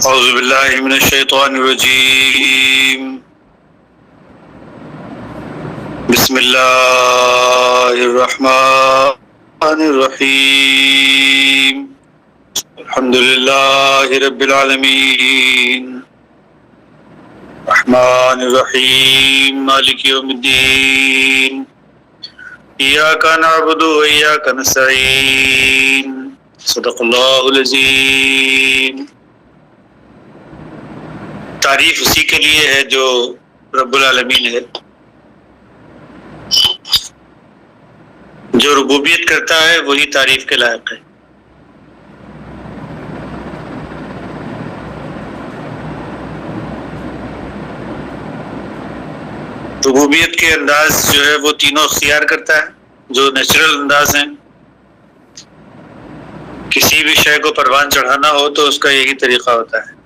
اعوذ باللہ من الشیطان الرجیم بسم اللہ الرحمن الرحیم الحمد للہ رب العالمین الرحمن الرحیم مالک یوم الدین ایاک نعبد و ایاک نستعین صدق اللہ العظیم۔ تعریف اسی کے لیے ہے جو رب العالمین ہے، جو ربوبیت کرتا ہے وہی تعریف کے لائق ہے۔ ربوبیت کے انداز جو ہے وہ تینوں اختیار کرتا ہے، جو نیچرل انداز ہیں۔ کسی بھی شے کو پروان چڑھانا ہو تو اس کا یہی طریقہ ہوتا ہے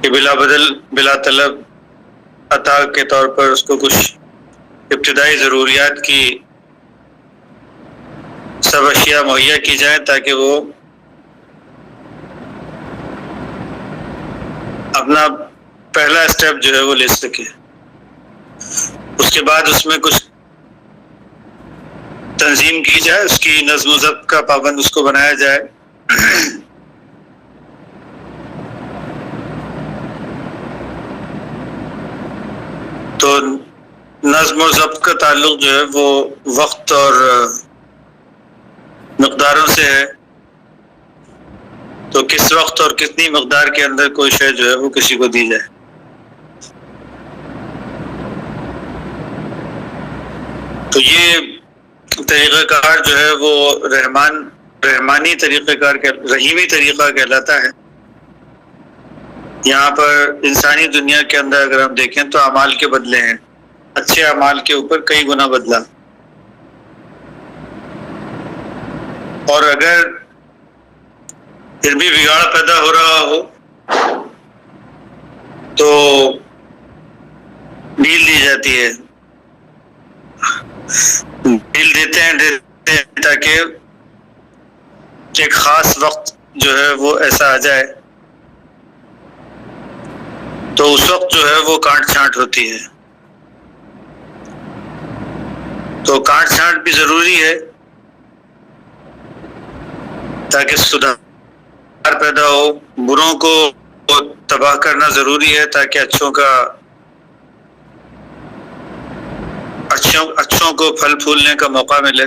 کہ بلا بدل بلا طلب عطا کے طور پر اس کو کچھ ابتدائی ضروریات کی سب اشیاء مہیا کی جائیں تاکہ وہ اپنا پہلا اسٹیپ جو ہے وہ لے سکے۔ اس کے بعد اس میں کچھ تنظیم کی جائے، اس کی نظم و ضبط کا پابند اس کو بنایا جائے۔ تو نظم و ضبط کا تعلق جو ہے وہ وقت اور مقداروں سے ہے، تو کس وقت اور کتنی مقدار کے اندر کوئی شے جو ہے وہ کسی کو دی جائے۔ تو یہ طریقہ کار جو ہے وہ رحمانی طریقہ کار رحیمی طریقہ کہلاتا ہے۔ یہاں پر انسانی دنیا کے اندر اگر ہم دیکھیں تو اعمال کے بدلے ہیں، اچھے اعمال کے اوپر کئی گنا بدلا، اور اگر پھر بھی بگاڑ پیدا ہو رہا ہو تو ڈیل دی جاتی ہے، ڈیل دیتے ہیں تاکہ ایک خاص وقت جو ہے وہ ایسا آ جائے تو اس وقت جو ہے وہ کانٹ چھانٹ ہوتی ہے۔ تو کانٹ چھانٹ بھی ضروری ہے تاکہ سدھار پیدا ہو، بروں کو تباہ کرنا ضروری ہے تاکہ اچھوں کو پھل پھولنے کا موقع ملے۔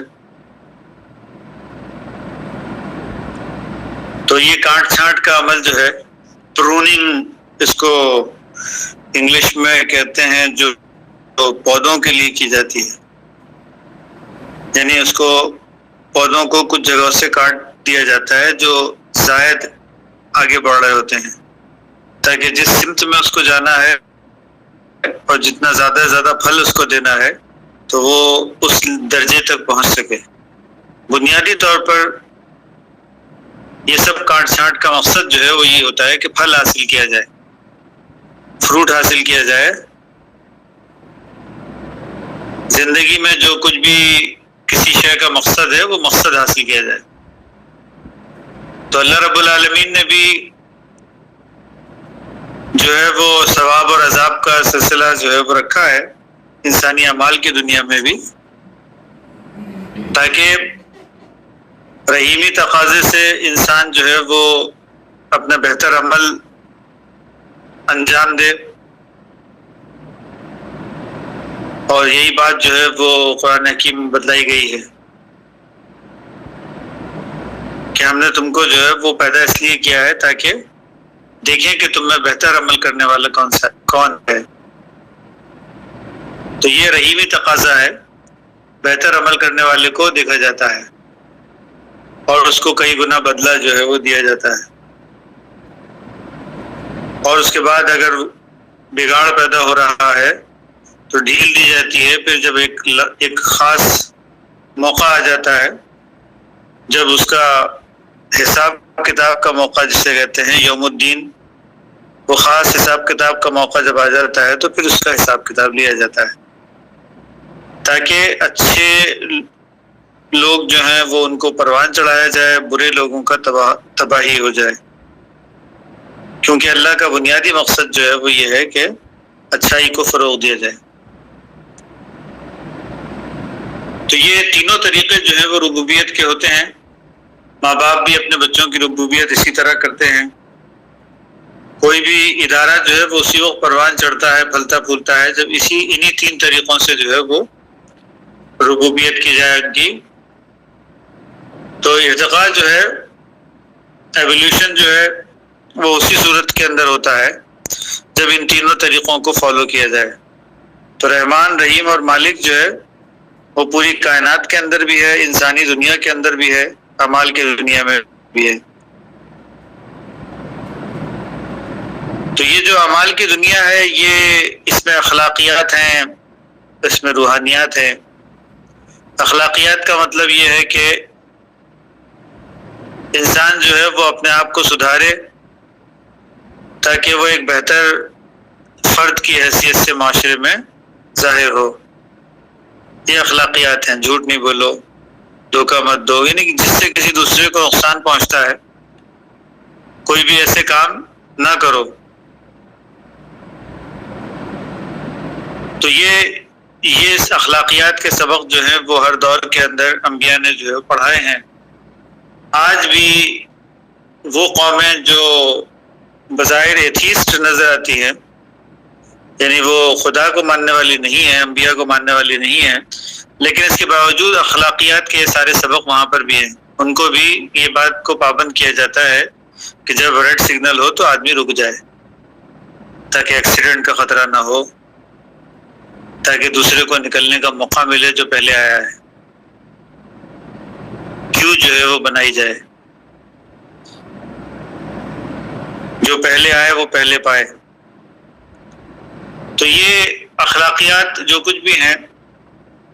تو یہ کانٹ چھانٹ کا عمل جو ہے، پروننگ اس کو انگلش میں کہتے ہیں، جو پودوں کے لیے کی جاتی ہے، یعنی اس کو پودوں کو کچھ جگہوں سے کاٹ دیا جاتا ہے جو زائد آگے بڑھ رہے ہوتے ہیں، تاکہ جس سمت میں اس کو جانا ہے اور جتنا زیادہ سے زیادہ پھل اس کو دینا ہے تو وہ اس درجے تک پہنچ سکے۔ بنیادی طور پر یہ سب کانٹ چھانٹ کا مقصد جو ہے وہ یہ ہوتا ہے کہ پھل حاصل کیا جائے، فروٹ حاصل کیا جائے۔ زندگی میں جو کچھ بھی کسی شے کا مقصد ہے وہ مقصد حاصل کیا جائے۔ تو اللہ رب العالمین نے بھی جو ہے وہ ثواب اور عذاب کا سلسلہ جو ہے وہ رکھا ہے انسانی اعمال کی دنیا میں بھی، تاکہ رحیمی تقاضے سے انسان جو ہے وہ اپنا بہتر عمل انجام دے۔ اور یہی بات جو ہے وہ قرآن حکیم میں بتلائی گئی ہے کہ ہم نے تم کو جو ہے وہ پیدا اس لیے کیا ہے تاکہ دیکھیں کہ تم میں بہتر عمل کرنے والا کون ہے۔ تو یہ رحیمی تقاضا ہے، بہتر عمل کرنے والے کو دیکھا جاتا ہے اور اس کو کئی گنا بدلہ جو ہے وہ دیا جاتا ہے۔ اور اس کے بعد اگر بگاڑ پیدا ہو رہا ہے تو ڈھیل دی جاتی ہے۔ پھر جب ایک خاص موقع آ جاتا ہے، جب اس کا حساب کتاب کا موقع جسے کہتے ہیں یوم الدین، وہ خاص حساب کتاب کا موقع جب آ جاتا ہے تو پھر اس کا حساب کتاب لیا جاتا ہے، تاکہ اچھے لوگ جو ہیں وہ ان کو پروان چڑھایا جائے، برے لوگوں کا تباہی ہو جائے۔ کیونکہ اللہ کا بنیادی مقصد جو ہے وہ یہ ہے کہ اچھائی کو فروغ دیا جائے. تو یہ تینوں طریقے جو ہیں وہ ربوبیت کے ہوتے ہیں. ماں باپ بھی اپنے بچوں کی ربوبیت اسی طرح کرتے ہیں. کوئی بھی ادارہ جو ہے وہ اسی وقت پروان چڑھتا ہے، پھلتا پھولتا ہے، جب انہی تین طریقوں سے جو ہے وہ ربوبیت کی جائے گی. تو ارتقاء جو ہے، ایولیوشن جو ہے، وہ اسی صورت کے اندر ہوتا ہے جب ان تینوں طریقوں کو فالو کیا جائے. تو رحمان، رحیم اور مالک جو ہے وہ پوری کائنات کے اندر بھی ہے، انسانی دنیا کے اندر بھی ہے، اعمال کی دنیا میں بھی ہے. تو یہ جو اعمال کی دنیا ہے، یہ اس میں اخلاقیات ہیں، اس میں روحانیات ہیں. اخلاقیات کا مطلب یہ ہے کہ انسان جو ہے وہ اپنے آپ کو سدھارے تاکہ وہ ایک بہتر فرد کی حیثیت سے معاشرے میں ظاہر ہو. یہ اخلاقیات ہیں. جھوٹ نہیں بولو، دھوکہ مت دو، یعنی کہ جس سے کسی دوسرے کو نقصان پہنچتا ہے کوئی بھی ایسے کام نہ کرو. تو یہ اس اخلاقیات کے سبق جو ہیں وہ ہر دور کے اندر انبیاء نے جو ہے پڑھائے ہیں. آج بھی وہ قومیں جو بظاہر ایتھیسٹ نظر آتی ہیں، یعنی وہ خدا کو ماننے والی نہیں ہیں، انبیاء کو ماننے والی نہیں ہیں، لیکن اس کے باوجود اخلاقیات کے سارے سبق وہاں پر بھی ہیں. ان کو بھی یہ بات کو پابند کیا جاتا ہے کہ جب ریڈ سگنل ہو تو آدمی رک جائے تاکہ ایکسیڈنٹ کا خطرہ نہ ہو، تاکہ دوسرے کو نکلنے کا موقع ملے جو پہلے آیا ہے. کیوں جو ہے وہ بنائی جائے، جو پہلے آئے وہ پہلے پائے. تو یہ اخلاقیات جو کچھ بھی ہیں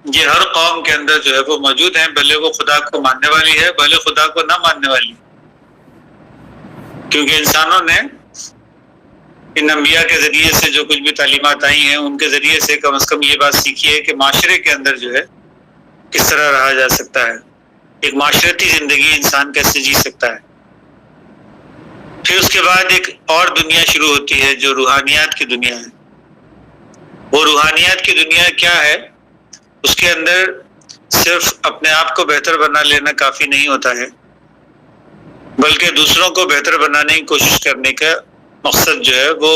یہ ہر قوم کے اندر جو ہے وہ موجود ہیں، بھلے وہ خدا کو ماننے والی ہے، بھلے خدا کو نہ ماننے والی. کیونکہ انسانوں نے ان انبیاء کے ذریعے سے جو کچھ بھی تعلیمات آئی ہیں ان کے ذریعے سے کم از کم یہ بات سیکھی ہے کہ معاشرے کے اندر جو ہے کس طرح رہا جا سکتا ہے، ایک معاشرتی زندگی انسان کیسے جی سکتا ہے. پھر اس کے بعد ایک اور دنیا شروع ہوتی ہے جو روحانیات کی دنیا ہے. وہ روحانیات کی دنیا کیا ہے؟ اس کے اندر صرف اپنے آپ کو بہتر بنا لینا کافی نہیں ہوتا ہے، بلکہ دوسروں کو بہتر بنانے کی کوشش کرنے کا مقصد جو ہے وہ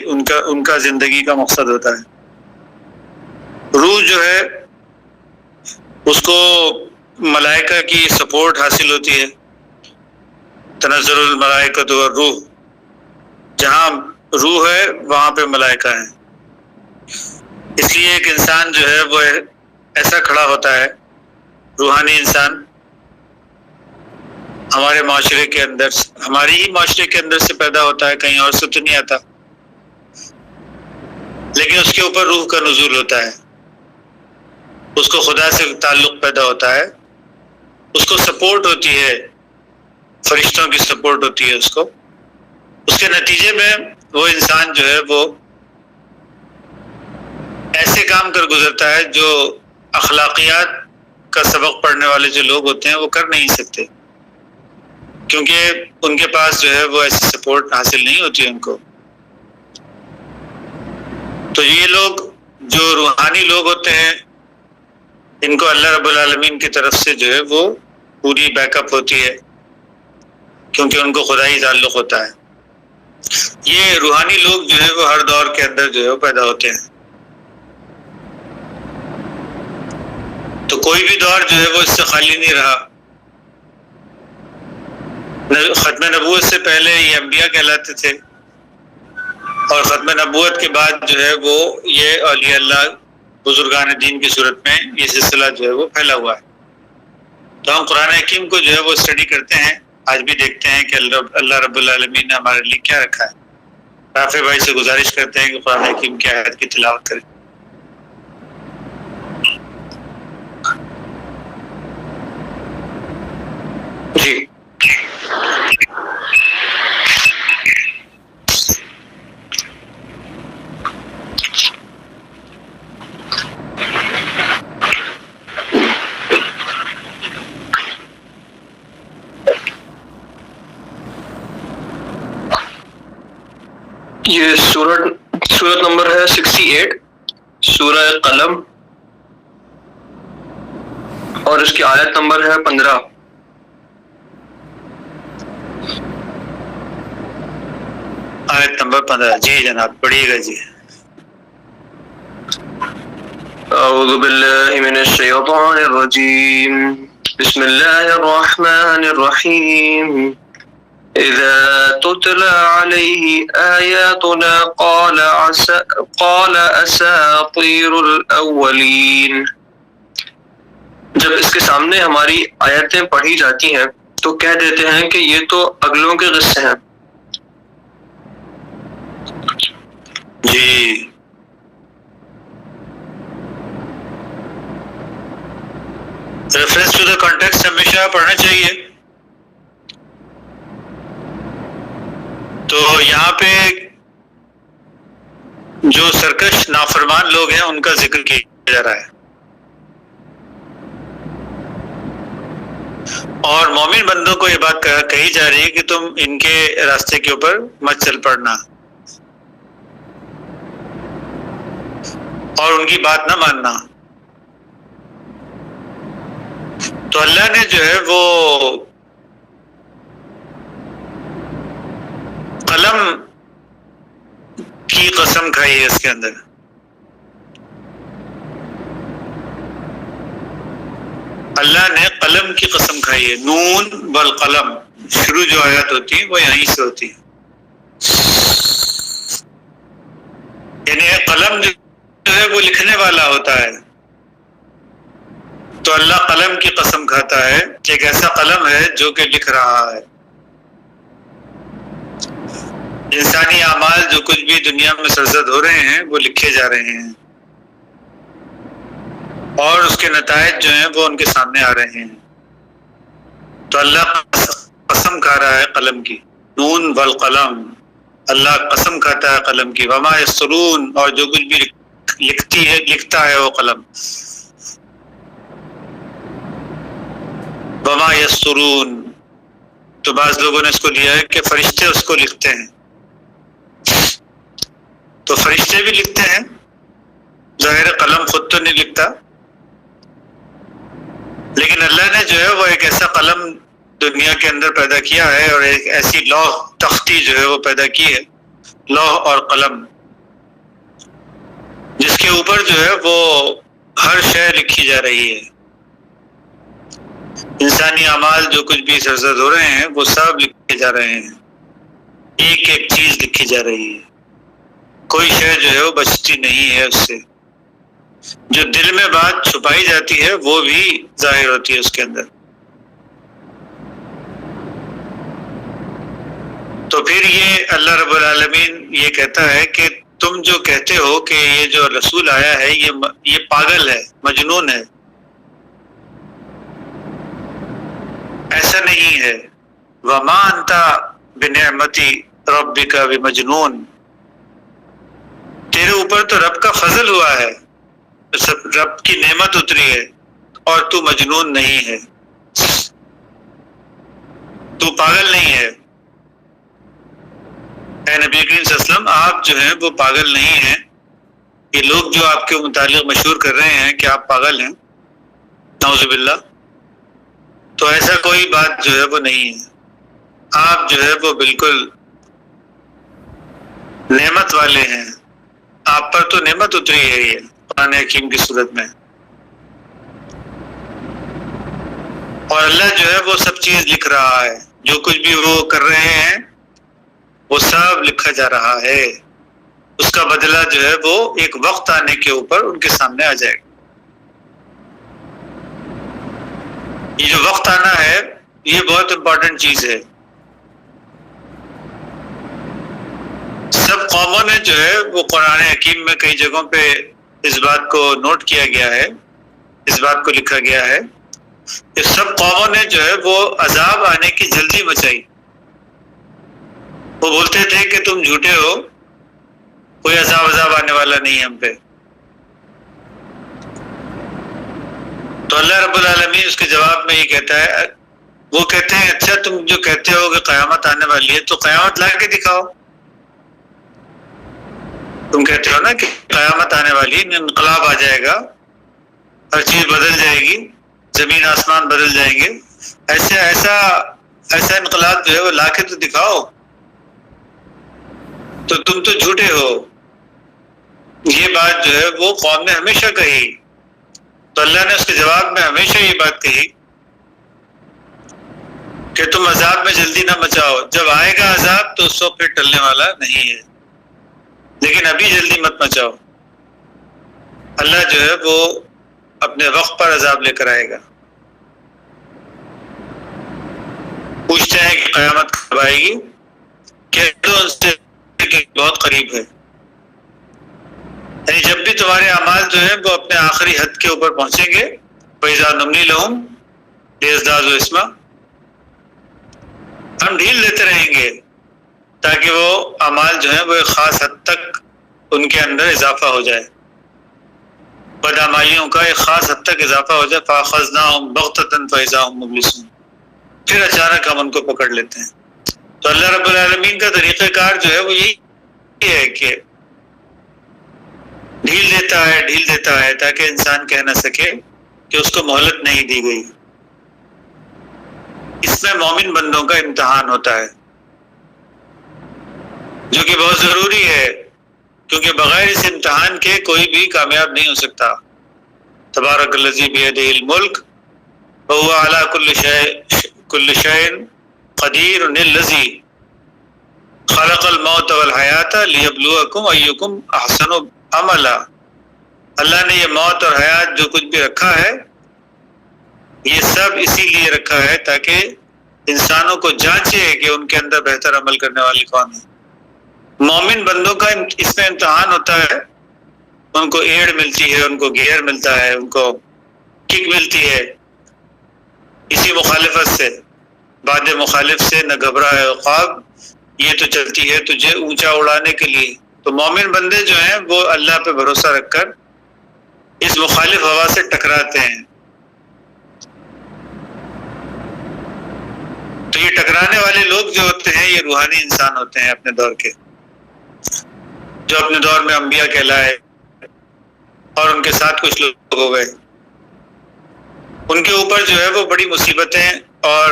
ان کا زندگی کا مقصد ہوتا ہے. روح جو ہے اس کو ملائکہ کی سپورٹ حاصل ہوتی ہے. تنزل الملائکۃ والروح، جہاں روح ہے وہاں پہ ملائکہ ہیں. اس لیے ایک انسان جو ہے وہ ایسا کھڑا ہوتا ہے، روحانی انسان، ہمارے معاشرے کے اندر، ہماری ہی معاشرے کے اندر سے پیدا ہوتا ہے، کہیں اور سے تو نہیں آتا، لیکن اس کے اوپر روح کا نزول ہوتا ہے، اس کو خدا سے تعلق پیدا ہوتا ہے، اس کو سپورٹ ہوتی ہے، فرشتوں کی سپورٹ ہوتی ہے اس کو. اس کے نتیجے میں وہ انسان جو ہے وہ ایسے کام کر گزرتا ہے جو اخلاقیات کا سبق پڑھنے والے جو لوگ ہوتے ہیں وہ کر نہیں سکتے، کیونکہ ان کے پاس جو ہے وہ ایسی سپورٹ حاصل نہیں ہوتی ہے ان کو. تو یہ لوگ جو روحانی لوگ ہوتے ہیں ان کو اللہ رب العالمین کی طرف سے جو ہے وہ پوری بیک اپ ہوتی ہے، کیونکہ ان کو خدائی تعلق ہوتا ہے. یہ روحانی لوگ جو ہے وہ ہر دور کے اندر جو ہے وہ پیدا ہوتے ہیں. تو کوئی بھی دور جو ہے وہ اس سے خالی نہیں رہا. ختم نبوت سے پہلے یہ انبیاء کہلاتے تھے، اور ختم نبوت کے بعد جو ہے وہ یہ اولیاء اللہ، بزرگان دین کی صورت میں یہ سلسلہ جو ہے وہ پھیلا ہوا ہے. تو ہم قرآن حکیم کو جو ہے وہ اسٹڈی کرتے ہیں، آج بھی دیکھتے ہیں کہ اللہ رب العالمین نے ہمارے لیے کیا رکھا ہے. رافع بھائی سے گزارش کرتے ہیں کہ قرآن حکیم کی آیت کی تلاوت کریں. جی یہ سورت نمبر ہے 68 سورہ قلم، اور اس کی آیت نمبر ہے 15۔ آیت نمبر 15، جی جناب پڑھیے گا جی۔ اعوذ باللہ من الشیطان الرجیم، بسم اللہ الرحمن الرحیم۔ اذا تتلى عليه آیاتنا قال اساطیر الاولین۔ جب اس کے سامنے ہماری آیتیں پڑھی جاتی ہیں تو کہہ دیتے ہیں کہ یہ تو اگلوں کے قصے ہیں۔ جی ریفرنس ٹو دا کانٹیکسٹ ہمیشہ پڑھنا چاہیے۔ تو یہاں پہ جو سرکش نافرمان لوگ ہیں ان کا ذکر کیا جا رہا ہے، اور مومن بندوں کو یہ بات کہی جا رہی ہے کہ تم ان کے راستے کے اوپر مت چل پڑنا اور ان کی بات نہ ماننا۔ تو اللہ نے جو ہے وہ قلم کی قسم کھائی ہے اس کے اندر۔ اللہ نے قلم کی قسم کھائی ہے، نون والقلم، شروع جو آیات ہوتی ہیں وہ یہیں سے ہوتی ہیں، یعنی قلم جو ہے وہ لکھنے والا ہوتا ہے، تو اللہ قلم کی قسم کھاتا ہے کہ ایک ایسا قلم ہے جو کہ لکھ رہا ہے۔ انسانی اعمال جو کچھ بھی دنیا میں سرزد ہو رہے ہیں وہ لکھے جا رہے ہیں، اور اس کے نتائج جو ہیں وہ ان کے سامنے آ رہے ہیں۔ تو اللہ قسم کھا رہا ہے قلم کی، نون والقلم، اللہ قسم کھاتا ہے قلم کی، وما یسطرون، اور جو کچھ بھی لکھتا ہے وہ قلم، وما یسطرون۔ تو بعض لوگوں نے اس کو لیا ہے کہ فرشتے اس کو لکھتے ہیں، تو فرشتے بھی لکھتے ہیں، ظاہر قلم خود تو نہیں لکھتا، لیکن اللہ نے جو ہے وہ ایک ایسا قلم دنیا کے اندر پیدا کیا ہے، اور ایک ایسی لوح تختی جو ہے وہ پیدا کی ہے، لوح اور قلم، جس کے اوپر جو ہے وہ ہر شے لکھی جا رہی ہے۔ انسانی اعمال جو کچھ بھی سرزد ہو رہے ہیں وہ سب لکھے جا رہے ہیں، ایک ایک چیز لکھی جا رہی ہے، کوئی شے جو ہے وہ بچتی نہیں ہے اس سے۔ جو دل میں بات چھپائی جاتی ہے وہ بھی ظاہر ہوتی ہے اس کے اندر۔ تو پھر یہ اللہ رب العالمین یہ کہتا ہے کہ تم جو کہتے ہو کہ یہ جو رسول آیا ہے یہ پاگل ہے، مجنون ہے، ایسا نہیں ہے۔ وَمَا أَنْتَ بِنِعْمَةِ رَبِّكَ بِمَجْنُونٍ، تیرے اوپر تو رب کا فضل ہوا ہے، رب کی نعمت اتری ہے، اور تو مجنون نہیں ہے، تو پاگل نہیں ہے۔ اے نبی کریم صلی اللہ علیہ وسلم، آپ جو ہیں وہ پاگل نہیں ہیں۔ یہ لوگ جو آپ کے متعلق مشہور کر رہے ہیں کہ آپ پاگل ہیں، نعوذ باللہ، تو ایسا کوئی بات جو ہے وہ نہیں ہے۔ آپ جو ہے وہ بالکل نعمت والے ہیں، آپ پر تو نعمت اتری ہے یہ قرآن حکیم کی صورت میں، اور اللہ جو ہے وہ سب چیز لکھ رہا ہے، جو کچھ بھی وہ کر رہے ہیں وہ سب لکھا جا رہا ہے، اس کا بدلہ جو ہے وہ ایک وقت آنے کے اوپر ان کے سامنے آ جائے گا۔ یہ جو وقت آنا ہے یہ بہت امپورٹنٹ چیز ہے۔ سب قوموں نے جو ہے وہ قرآن حکیم میں کئی جگہوں پہ اس بات کو نوٹ کیا گیا ہے، اس بات کو لکھا گیا ہے کہ سب قوموں نے جو ہے وہ عذاب آنے کی جلدی مچائی۔ وہ بولتے تھے کہ تم جھوٹے ہو، کوئی عذاب آنے والا نہیں ہم پہ۔ تو اللہ رب العالمین اس کے جواب میں یہ کہتا ہے، وہ کہتے ہیں اچھا تم جو کہتے ہو کہ قیامت آنے والی ہے تو قیامت لا کے دکھاؤ۔ تم کہتے ہو نا کہ قیامت آنے والی، انقلاب آ جائے گا، ہر چیز بدل جائے گی، زمین آسمان بدل جائیں گے، ایسا انقلاب جو ہے وہ لا کے تو دکھاؤ، تو تم تو جھوٹے ہو۔ یہ بات جو ہے وہ قوم نے ہمیشہ کہی، تو اللہ نے اس کے جواب میں ہمیشہ یہ بات کہی کہ تم عذاب میں جلدی نہ مچاؤ، جب آئے گا عذاب تو اس وقت پھر ٹلنے والا نہیں ہے، لیکن ابھی جلدی مت مچاؤ۔ اللہ جو ہے وہ اپنے وقت پر عذاب لے کر آئے گا۔ پوچھتے ہیں کہ قیامت کب آئے گی؟ کہہ دو ان سے کہ بہت قریب ہے، یعنی جب بھی تمہارے اعمال جو ہیں وہ اپنے آخری حد کے اوپر پہنچیں گے، فَإِذَا نُمْلِي لَهُمْ لِيَزْدَادُوا إِثْمًا، ہم ڈھیل دیتے رہیں گے تاکہ وہ اعمال جو ہیں وہ ایک خاص حد تک ان کے اندر اضافہ ہو جائے، بدعمالیوں کا ایک خاص حد تک اضافہ ہو جائے، فَأَخَذْنَاهُمْ بَغْتَةً فَإِذَا هُمْ مُبْلِسُونَ، پھر اچانک ہم ان کو پکڑ لیتے ہیں۔ تو اللہ رب العالمین کا طریقہ کار جو ہے وہ یہی ہے کہ ڈھیل دیتا ہے تاکہ انسان کہہ نہ سکے کہ اس کو مہلت نہیں دی گئی۔ اس میں مومن بندوں کا امتحان ہوتا ہے جو کہ بہت ضروری ہے، کیونکہ بغیر اس امتحان کے کوئی بھی کامیاب نہیں ہو سکتا۔ تبارک الذی بیدہ الملک وہو علی کل شیء قدیر الذی خلق الموت والحیات لیبلوکم ایکم احسن عملا۔ اللہ نے یہ موت اور حیات جو کچھ بھی رکھا ہے، یہ سب اسی لیے رکھا ہے تاکہ انسانوں کو جانچے کہ ان کے اندر بہتر عمل کرنے والے کون ہیں۔ مومن بندوں کا اس میں امتحان ہوتا ہے، ان کو ایڑ ملتی ہے، ان کو گیئر ملتا ہے، ان کو کک ملتی ہے اسی مخالفت سے، باد مخالف سے نہ گھبرائے عقاب، یہ تو چلتی ہے تجھے اونچا اڑانے کے لیے۔ تو مومن بندے جو ہیں وہ اللہ پہ بھروسہ رکھ کر اس مخالف ہوا سے ٹکراتے ہیں۔ تو یہ ٹکرانے والے لوگ جو ہوتے ہیں یہ روحانی انسان ہوتے ہیں اپنے دور کے، جو اپنے دور میں انبیاء کہلائے اور ان کے ساتھ کچھ لوگ ہو گئے۔ ان کے اوپر جو ہے وہ بڑی مصیبتیں اور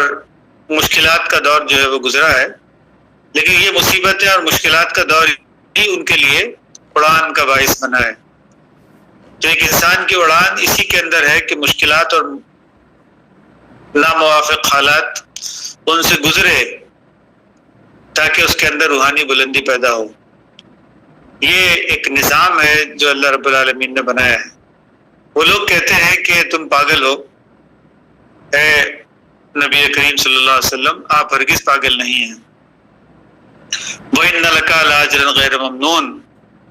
مشکلات کا دور جو ہے وہ گزرا ہے، لیکن یہ مصیبتیں اور مشکلات کا دور ہی ان کے لیے اڑان کا باعث بنا ہے۔ تو ایک انسان کی اڑان اسی کے اندر ہے کہ مشکلات اور ناموافق حالات ان سے گزرے تاکہ اس کے اندر روحانی بلندی پیدا ہو۔ یہ ایک نظام ہے جو اللہ رب العالمین نے بنایا ہے۔ وہ لوگ کہتے ہیں کہ تم پاگل ہو، اے نبی کریم صلی اللہ علیہ وسلم، آپ ہرگز پاگل نہیں ہیں۔ وَإِنَّ لَكَ لَأَجْرًا غَيْرَ مَمْنُونٍ،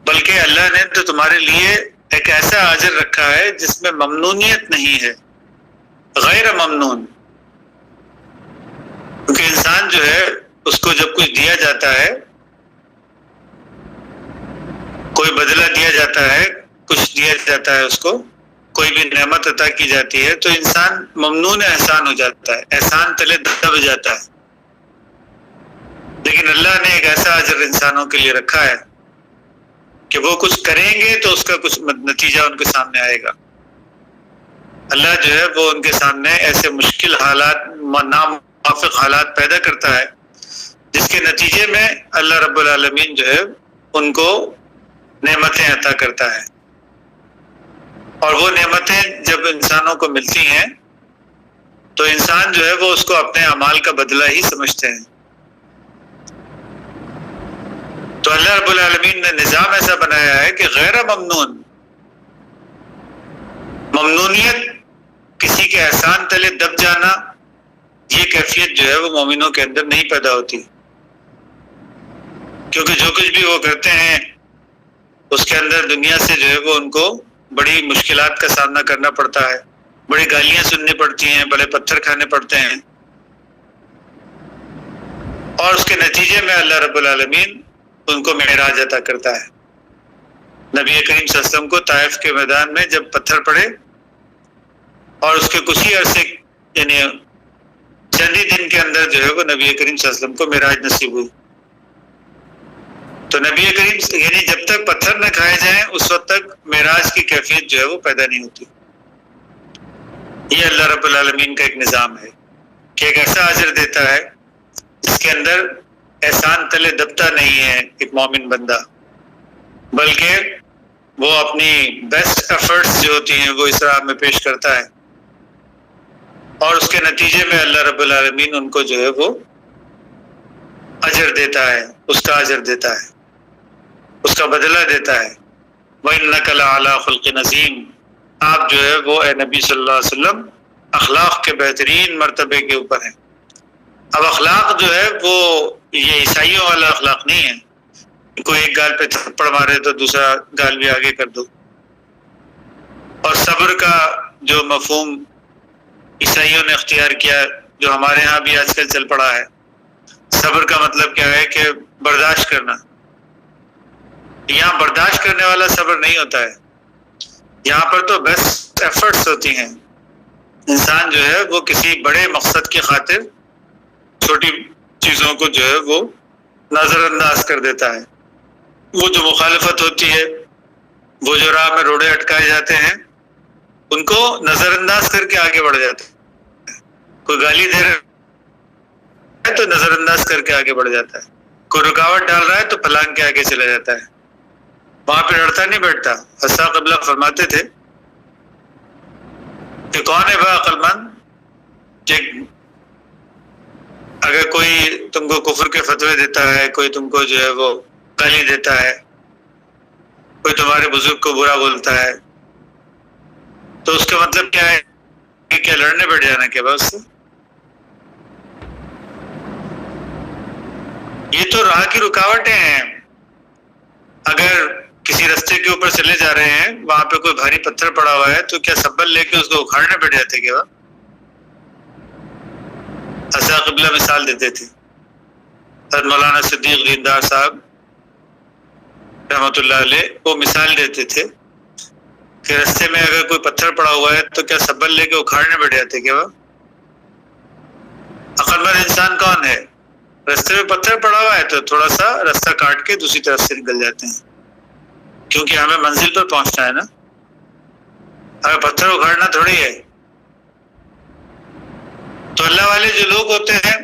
بلکہ اللہ نے تو تمہارے لیے ایک ایسا اجر رکھا ہے جس میں ممنونیت نہیں ہے، غیر ممنون۔ کیونکہ انسان جو ہے اس کو جب کچھ دیا جاتا ہے، کوئی بدلہ دیا جاتا ہے، کچھ دیا جاتا ہے، اس کو کوئی بھی نعمت عطا کی جاتی ہے تو انسان ممنون احسان ہو جاتا ہے، احسان تلے دب جاتا ہے۔ لیکن اللہ نے ایک ایسا اجر انسانوں کے لیے رکھا ہے کہ وہ کچھ کریں گے تو اس کا کچھ نتیجہ ان کے سامنے آئے گا۔ اللہ جو ہے وہ ان کے سامنے ایسے مشکل حالات، ناموافق حالات پیدا کرتا ہے جس کے نتیجے میں اللہ رب العالمین جو ہے ان کو نعمتیں عطا کرتا ہے، اور وہ نعمتیں جب انسانوں کو ملتی ہیں تو انسان جو ہے وہ اس کو اپنے اعمال کا بدلہ ہی سمجھتے ہیں۔ تو اللہ رب العالمین نے نظام ایسا بنایا ہے کہ غیر ممنون، ممنونیت، کسی کے احسان تلے دب جانا، یہ کیفیت جو ہے وہ مومنوں کے اندر نہیں پیدا ہوتی، کیونکہ جو کچھ بھی وہ کرتے ہیں اس کے اندر دنیا سے جو ہے وہ ان کو بڑی مشکلات کا سامنا کرنا پڑتا ہے، بڑی گالیاں سننی پڑتی ہیں، بڑے پتھر کھانے پڑتے ہیں، اور اس کے نتیجے میں اللہ رب العالمین ان کو معراج عطا کرتا ہے۔ نبی کریم صلی اللہ علیہ وسلم کو طائف کے میدان میں جب پتھر پڑے اور اس کے کچھ ہی عرصے یعنی چند ہی دن کے اندر جو ہے وہ نبی کریم صلی اللہ علیہ وسلم کو معراج نصیب ہوئی۔ تو نبی کریم یعنی جب تک پتھر نہ کھائے جائیں اس وقت تک معراج کی کیفیت جو ہے وہ پیدا نہیں ہوتی. یہ اللہ رب العالمین کا ایک نظام ہے کہ ایک ایسا اجر دیتا ہے جس کے اندر احسان تلے دبتا نہیں ہے ایک مومن بندہ، بلکہ وہ اپنی بیسٹ ایفرٹس جو ہوتی ہیں وہ اس راہ میں پیش کرتا ہے، اور اس کے نتیجے میں اللہ رب العالمین ان کو جو ہے وہ اجر دیتا ہے، اس کا اجر دیتا ہے، اس کا بدلہ دیتا ہے. وَإِنَّكَ لَعَلَىٰ خُلْقٍ عَظِيمٍ، آپ جو ہے وہ اے نبی صلی اللہ علیہ وسلم اخلاق کے بہترین مرتبے کے اوپر ہیں. اب اخلاق جو ہے وہ یہ عیسائیوں والا اخلاق نہیں ہے، کوئی ایک گال پہ تھپڑ مارے تو دوسرا گال بھی آگے کر دو. اور صبر کا جو مفہوم عیسائیوں نے اختیار کیا، جو ہمارے ہاں بھی آج کل چل پڑا ہے، صبر کا مطلب کیا ہے کہ برداشت کرنا. یہاں برداشت کرنے والا صبر نہیں ہوتا ہے، یہاں پر تو بیسٹ ایفرٹس ہوتی ہیں. انسان جو ہے وہ کسی بڑے مقصد کی خاطر چھوٹی چیزوں کو جو ہے وہ نظر انداز کر دیتا ہے. وہ جو مخالفت ہوتی ہے، وہ جو راہ میں روڑے اٹکائے جاتے ہیں، ان کو نظر انداز کر کے آگے بڑھ جاتا ہے. کوئی گالی دے رہا ہے تو نظر انداز کر کے آگے بڑھ جاتا ہے، کوئی رکاوٹ ڈال رہا ہے تو پھلانگ کے آگے چلا جاتا ہے، وہاں پہ لڑتا نہیں بیٹھتا. حساں قبلہ فرماتے تھے کہ کون ہے با عقل مند کہ اگر کوئی تم کو کفر کے فتوے دیتا ہے، کوئی تم کو جو ہے وہ گالی دیتا ہے، کوئی تمہارے بزرگ کو برا بولتا ہے، تو اس کا مطلب کیا ہے کہ کیا لڑنے بیٹھ جانا کیا بس؟ یہ تو راہ کی رکاوٹیں ہیں. اگر کسی راستے کے اوپر چلے جا رہے ہیں، وہاں پہ کوئی بھاری پتھر پڑا ہوا ہے تو کیا سبل لے کے اس کو اکھاڑنے بیٹھ جاتے کیا؟ حساں قبلہ مثال دیتے تھے. حضرت مولانا صدیق دیندار صاحب رحمۃ اللہ علیہ وہ مثال دیتے تھے کہ راستے میں اگر کوئی پتھر پڑا ہوا ہے تو کیا سبل لے کے اکھاڑنے بیٹھ جاتے کیا؟ عقل مند انسان کون ہے؟ راستے میں پتھر پڑا ہوا ہے تو تھوڑا سا راستہ کاٹ کے دوسری طرف سے نکل جاتے ہیں، کیونکہ ہمیں منزل پر پہنچنا ہے نا. اگر پتھر اکھاڑنا تھوڑی ہے. تو اللہ والے جو لوگ ہوتے ہیں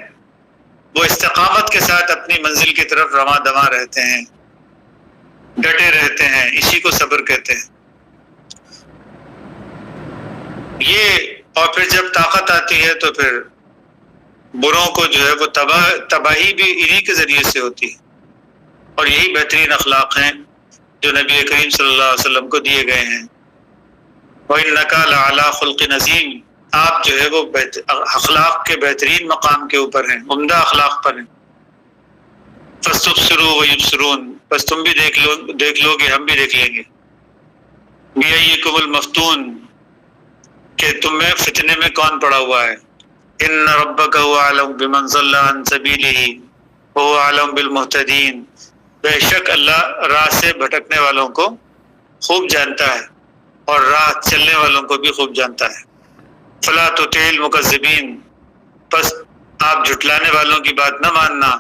وہ استقامت کے ساتھ اپنی منزل کی طرف رواں دواں رہتے ہیں، ڈٹے رہتے ہیں، اسی کو صبر کہتے ہیں. یہ اور پھر جب طاقت آتی ہے تو پھر بروں کو جو ہے وہ تباہی بھی انہی کے ذریعے سے ہوتی ہے. اور یہی بہترین اخلاق ہیں جو نبی کریم صلی اللہ علیہ وسلم کو دیے گئے ہیں. وَإِنَّكَ لَعَلَىٰ خُلْقٍ عَظِيمٍ، آپ جو ہے وہ اخلاق کے بہترین مقام کے اوپر ہیں، عمدہ اخلاق پر ہیں. فَاسْتُبْصِرُوا وَيُبْصِرُونَ، بس تم بھی دیکھ لو گے، ہم بھی دیکھ لیں گے. بِأَيِّكُمُ الْمَفْتُونُ، کہ تم میں فتنے میں کون پڑا ہوا ہے. إِنَّ رَبَّكَ هُوَ أَعْلَمُ بِمَنْ ضَلَّ عَنْ سَبِيلِهِ وَهُوَ أَعْلَمُ بِالْمُهْتَدِينَ، بے شک اللہ راہ سے بھٹکنے والوں کو خوب جانتا ہے اور راہ چلنے والوں کو بھی خوب جانتا ہے. فلا تطع المکذبین، پس آپ جھٹلانے والوں کی بات نہ ماننا.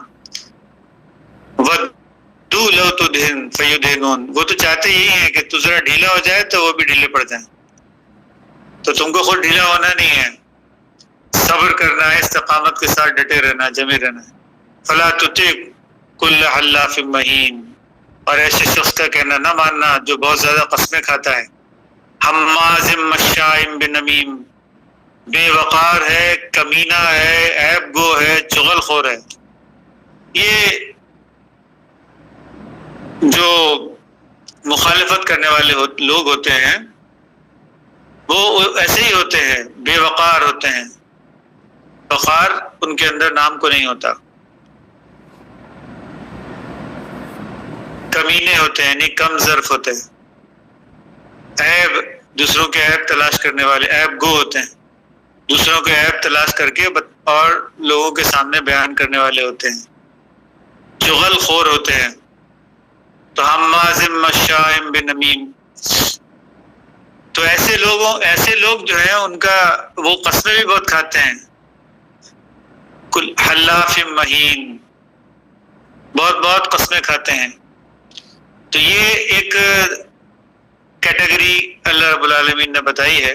ودوا لو تدہن فیدہنون، وہ تو چاہتے ہی ہیں کہ تو ذرا ڈھیلا ہو جائے تو وہ بھی ڈھیلے پڑ جائیں. تو تم کو خود ڈھیلا ہونا نہیں ہے، صبر کرنا ہے، استقامت کے ساتھ ڈٹے رہنا، جمے رہنا ہے. فلا تطع کل حلاف مہین، اور ایسے شخص کا کہنا نہ ماننا جو بہت زیادہ قسمیں کھاتا ہے. حماز مشاء بنمیم، بے وقار ہے، کمینہ ہے، عیب گو ہے، چغل خور ہے. یہ جو مخالفت کرنے والے لوگ ہوتے ہیں وہ ایسے ہی ہوتے ہیں، بے وقار ہوتے ہیں. وقار ان کے اندر نام کو نہیں ہوتا. کمینے ہوتے ہیں، یعنی کم ظرف ہوتے ہیں. عیب، دوسروں کے عیب تلاش کرنے والے عیب گو ہوتے ہیں، دوسروں کے عیب تلاش کر کے اور لوگوں کے سامنے بیان کرنے والے ہوتے ہیں. چغل خور ہوتے ہیں. تو حماز مشاء بنمیم، تو ایسے لوگ جو ہیں ان کا وہ قسمیں بھی بہت کھاتے ہیں. کل حلاف مہین، بہت قسمیں کھاتے ہیں. تو یہ ایک کیٹیگری اللہ رب العالمین نے بتائی ہے،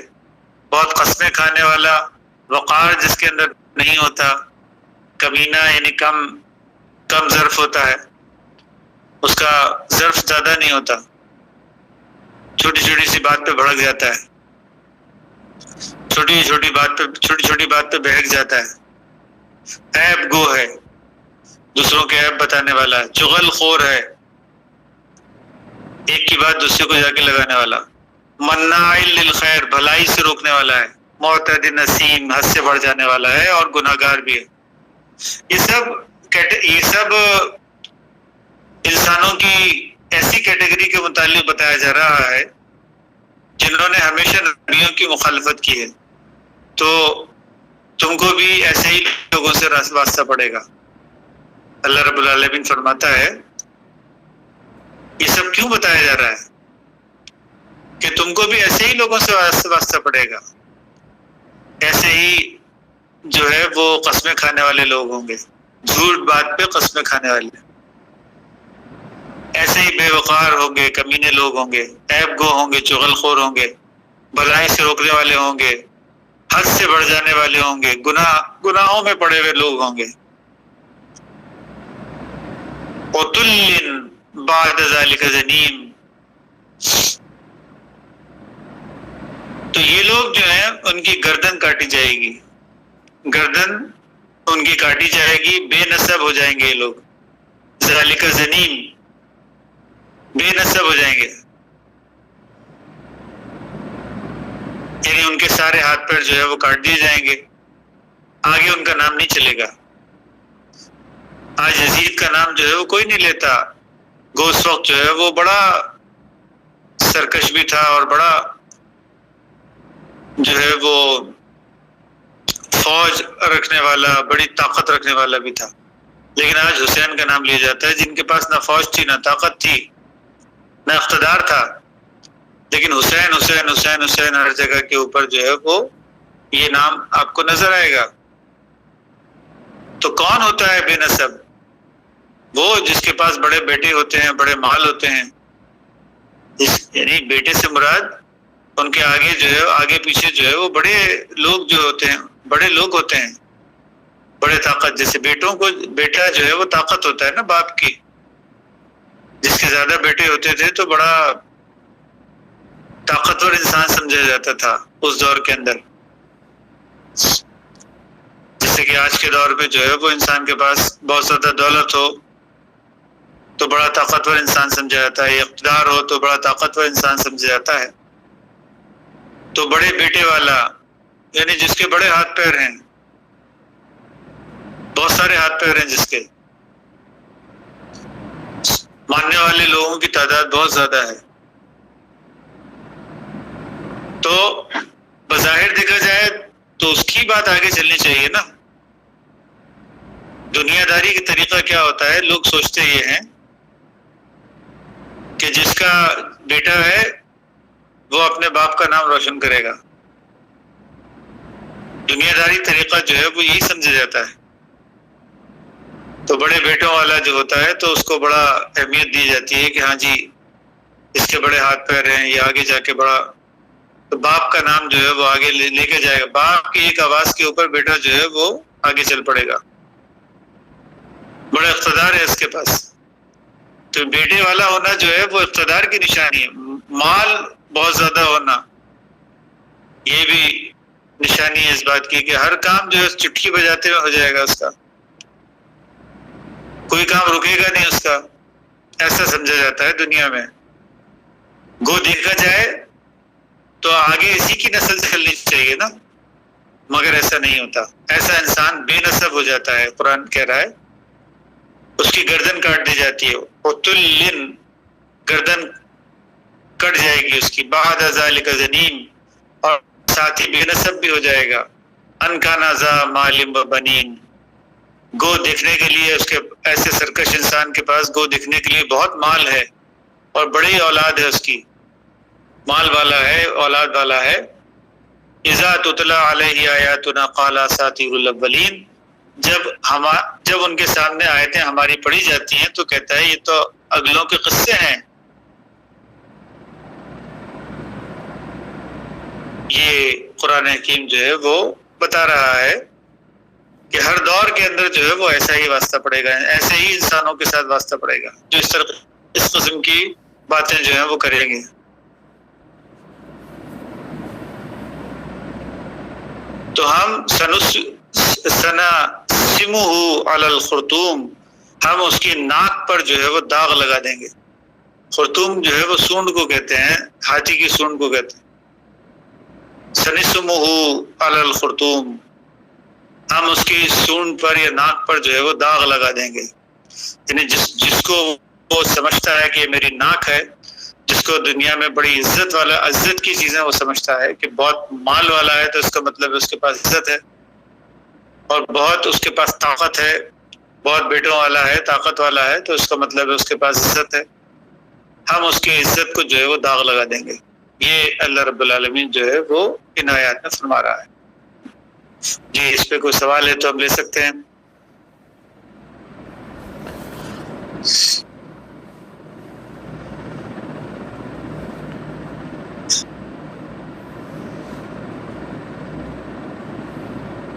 بہت قسمیں کھانے والا، وقار جس کے اندر نہیں ہوتا، کمینہ یعنی کم ظرف ہوتا ہے، اس کا ظرف زیادہ نہیں ہوتا، چھوٹی چھوٹی سی بات پہ بھڑک جاتا ہے، چھوٹی چھوٹی بات پہ بہک جاتا ہے، عیب گو ہے، دوسروں کے عیب بتانے والا ہے، چغل خور ہے، ایک کی بات دوسرے کو جا کے لگانے والا، مناع للخیر بھلائی سے روکنے والا ہے، معتد نسیم حد سے بڑھ جانے والا ہے اور گناہگار بھی ہے۔ یہ سب انسانوں کی ایسی کیٹیگری کے متعلق بتایا جا رہا ہے جنہوں نے ہمیشہ نبیوں کی مخالفت کی ہے، تو تم کو بھی ایسے ہی لوگوں سے واسطہ پڑے گا۔ اللہ رب العالمین فرماتا ہے یہ سب کیوں بتایا جا رہا ہے کہ تم کو بھی ایسے ہی لوگوں سے واسطہ پڑے گا، ایسے ہی جو ہے وہ قسمیں کھانے والے لوگ ہوں گے، جھوٹ بات پہ قسمیں کھانے والے، ایسے ہی بے وقار ہوں گے، کمینے لوگ ہوں گے، عیب گو ہوں گے، چغل خور ہوں گے، بھلائی سے روکنے والے ہوں گے، حد سے بڑھ جانے والے ہوں گے، گناہوں میں پڑے ہوئے لوگ ہوں گے۔ عُتُلٍّ بعد ذلك زنیم، تو یہ لوگ جو ہیں ان کی گردن کاٹی جائے گی، گردن ان کی کاٹی جائے گی، بے نسب ہو جائیں گے یہ لوگ، ذالک زنیم بے نسب ہو جائیں گے، یعنی ان کے سارے ہاتھ پیر جو ہے وہ کاٹ دیے جائیں گے، آگے ان کا نام نہیں چلے گا۔ آج یزید کا نام جو ہے وہ کوئی نہیں لیتا، گو اس وقت جو ہے وہ بڑا سرکش بھی تھا اور بڑا جو ہے وہ فوج رکھنے والا، بڑی طاقت رکھنے والا بھی تھا، لیکن آج حسین کا نام لیا جاتا ہے جن کے پاس نہ فوج تھی، نہ طاقت تھی، نہ اقتدار تھا، لیکن حسین حسین حسین حسین ہر جگہ کے اوپر جو ہے وہ یہ نام آپ کو نظر آئے گا۔ تو کون ہوتا ہے بے نسب؟ وہ جس کے پاس بڑے بیٹے ہوتے ہیں، بڑے مال ہوتے ہیں، یعنی بیٹے سے مراد ان کے آگے جو ہے آگے پیچھے جو ہے وہ بڑے لوگ جو ہوتے ہیں، بڑے لوگ ہوتے ہیں، بڑے طاقت، جیسے بیٹا جو ہے وہ طاقت ہوتا ہے نا باپ کی، جس کے زیادہ بیٹے ہوتے تھے تو بڑا طاقتور انسان سمجھا جاتا تھا اس دور کے اندر، جیسے کہ آج کے دور میں جو ہے وہ انسان کے پاس بہت زیادہ دولت ہو تو بڑا طاقتور انسان سمجھا جاتا ہے، اقتدار ہو تو بڑا طاقتور انسان سمجھا جاتا ہے۔ تو بڑے بیٹے والا یعنی جس کے بڑے ہاتھ پیر ہیں، بہت سارے ہاتھ پیر ہیں، جس کے ماننے والے لوگوں کی تعداد بہت زیادہ ہے، تو بظاہر دیکھا جائے تو اس کی بات آگے چلنی چاہیے نا۔ دنیا داری کا طریقہ کیا ہوتا ہے؟ لوگ سوچتے یہ ہیں کہ جس کا بیٹا ہے وہ اپنے باپ کا نام روشن کرے گا، دنیا داری طریقہ جو ہے وہ یہی سمجھا جاتا ہے، تو بڑے بیٹوں والا جو ہوتا ہے تو اس کو بڑا اہمیت دی جاتی ہے کہ ہاں جی اس کے بڑے ہاتھ پیر ہیں، یہ آگے جا کے بڑا، تو باپ کا نام جو ہے وہ آگے لے کے جائے گا، باپ کی ایک آواز کے اوپر بیٹا جو ہے وہ آگے چل پڑے گا، بڑا اقتدار ہے اس کے پاس۔ تو بیٹے والا ہونا جو ہے وہ اقتدار کی نشانی ہے، مال بہت زیادہ ہونا یہ بھی نشانی ہے اس بات کی کہ ہر کام جو ہے چٹکی بجاتے ہوئے ہو جائے گا، اس کا کوئی کام رکے گا نہیں اس کا، ایسا سمجھا جاتا ہے دنیا میں۔ گو دیکھا جائے تو آگے اسی کی نسل چلنی چاہیے نا، مگر ایسا نہیں ہوتا، ایسا انسان بے نسب ہو جاتا ہے، قرآن کہہ رہا ہے اس کی گردن کاٹ دی جاتی ہے، عُتُلٍّ گردن کٹ جائے گی اس کی، بعد ذلک زنیم اور ساتھ ہی بے نسب بھی ہو جائے گا، ان کان ذا مال و بنین، گو دیکھنے کے لیے اس کے ایسے سرکش انسان کے پاس گو دیکھنے کے لیے بہت مال ہے اور بڑی اولاد ہے، اس کی مال والا ہے، اولاد والا ہے۔ اذا تتلی علیہ آیاتنا قال اساطیر الاولین، جب ان کے سامنے آیتیں ہماری پڑھی جاتی ہیں تو کہتا ہے یہ تو اگلوں کے قصے ہیں، قرآن حکیم جو ہے وہ بتا رہا ہے کہ ہر دور کے اندر جو ہے وہ ایسا ہی واسطہ پڑے گا، ایسے ہی انسانوں کے ساتھ واسطہ پڑے گا جو اس قسم کی باتیں جو ہیں وہ کریں گے۔ تو ہم سنسمہ علی الخرطوم، ہم اس کی ناک پر جو ہے وہ داغ لگا دیں گے۔ خرطوم جو ہے وہ سونڈ کو کہتے ہیں، ہاتھی کی سونڈ کو کہتے ہیں۔ سنسمہ علی الخرطوم، ہم اس کی سونڈ پر یا ناک پر جو ہے وہ داغ لگا دیں گے۔ یعنی جس کو وہ سمجھتا ہے کہ یہ میری ناک ہے، جس کو دنیا میں بڑی عزت کی چیزیں وہ سمجھتا ہے کہ بہت مال والا ہے تو اس کا مطلب ہے اس کے پاس عزت ہے، اور بہت اس کے پاس طاقت ہے، بہت بیٹوں والا ہے، طاقت والا ہے تو اس کا مطلب ہے اس کے پاس عزت ہے، ہم اس کی عزت کو جو ہے وہ داغ لگا دیں گے۔ یہ اللہ رب العالمین جو ہے وہ ان آیات میں فرما رہا ہے۔ جی اس پہ کوئی سوال ہے تو ہم لے سکتے ہیں۔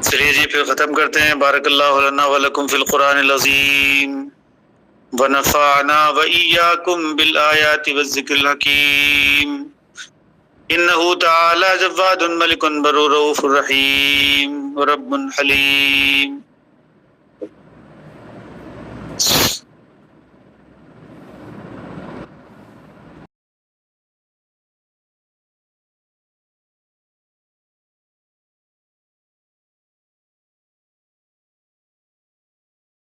چلیے جی پھر ختم کرتے ہیں۔ بارک اللہ لنا ولکم فی القرآن العظیم ونفعنا وإياكم بالآیات والذکر الحکیم انہ تعالی جواد ملک بر رؤوف رحیم رب حلیم۔